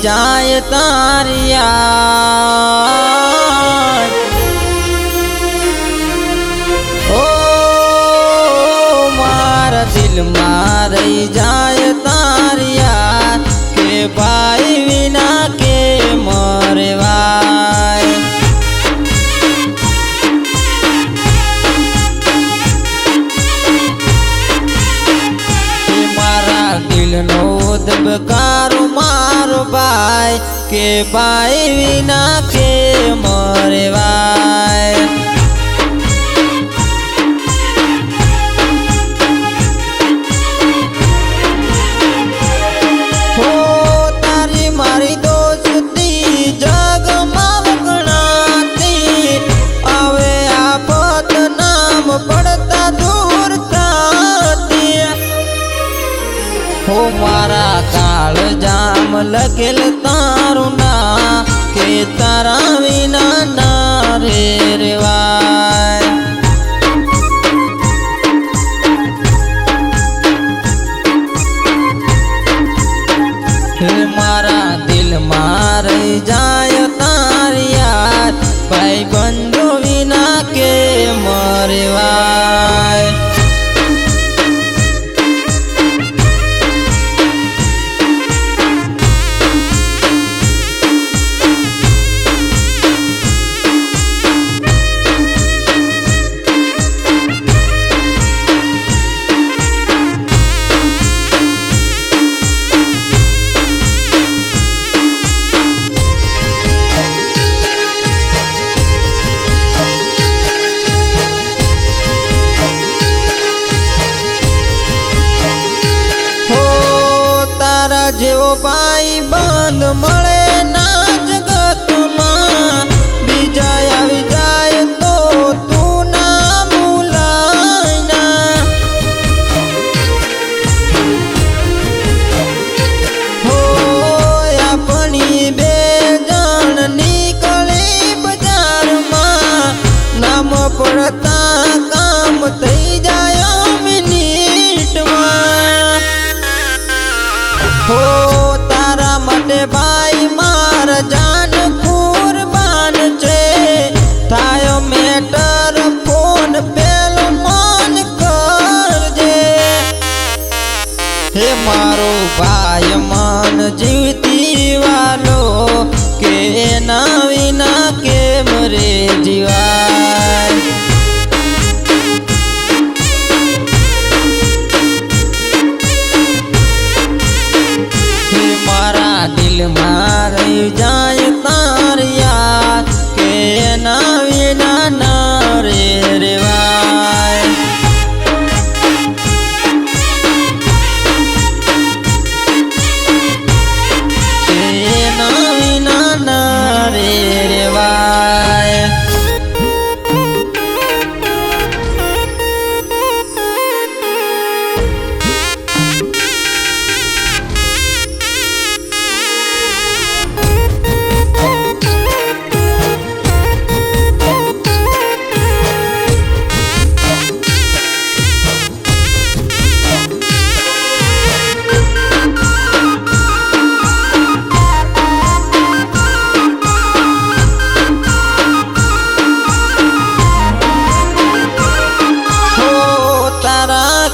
જાય તારી યાદ ઓ મારા દિલમાં રહી જાય તારી યાદ કે ભાઈ વિના કે મરવાય મારા દિલનો દબકારો મારો ભાઈ કે ભાઈ વિના કે મરવાય હો તારી મારી દોસ્તી જગમાં વખણાતી હવે આફત નામ પડતા દૂર થતી હો મારા કાળ જામ લખેલ તારું ના કે તારા વિના ના રે રેવાય મારા દિલમાં રહી જાય તારી યાદ ભાઈ બંધો વિના કે મરવાય જેવો ભાઈ બંધ મળે ના જગતમાં બીજા આવી જાય તો તું ના ભૂલાય ના હો આપણી બે જણ નીકળી બજારમાં નામ પડતા કામ થઈ જાય મિનિટમાં હો તારા માટે ભાઈ મારા જાન કુરબાન છે થાય મેટર ફોન પેલો મન કરજે હે મારો ભાઈ મન જીવતી વાલો કે ના વિના કેમ રે જીવાય મારા દિલમાં રહી જાય તારી યાદ કે ના વિના ના રે રેવાય કે ના વિના ના રે રેવાય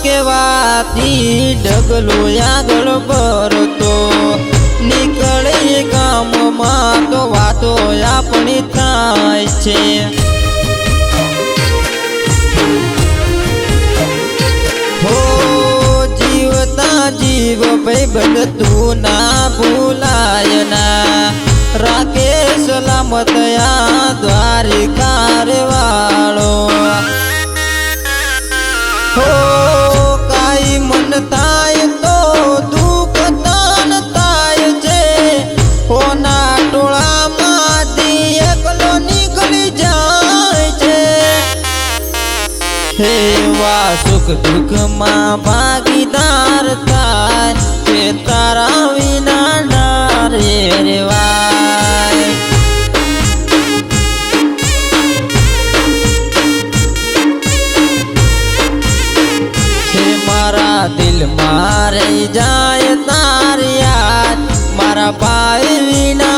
કેવાથી ડગલો આગળ ભરતો નીકળે ગામમાં તો વાતો આપણી થાય છે હો જીવતા જીવ ભાઈબંધ તું ના ભૂલાય ના રાખે સલામત આ દ્વારિકા રે વાળો હો કાઈ મન થાય તો દુઃખ તન થાય છે હોના ટોળામાંથી એકલો નીકળી જાય છે એવા સુખ દુઃખમાં ભાગીદાર થાય કે તારા વિના ના રે રેવાય મારા દિલમાં રહી જાય તારી યાદ મારા તારા ભાઈ વિના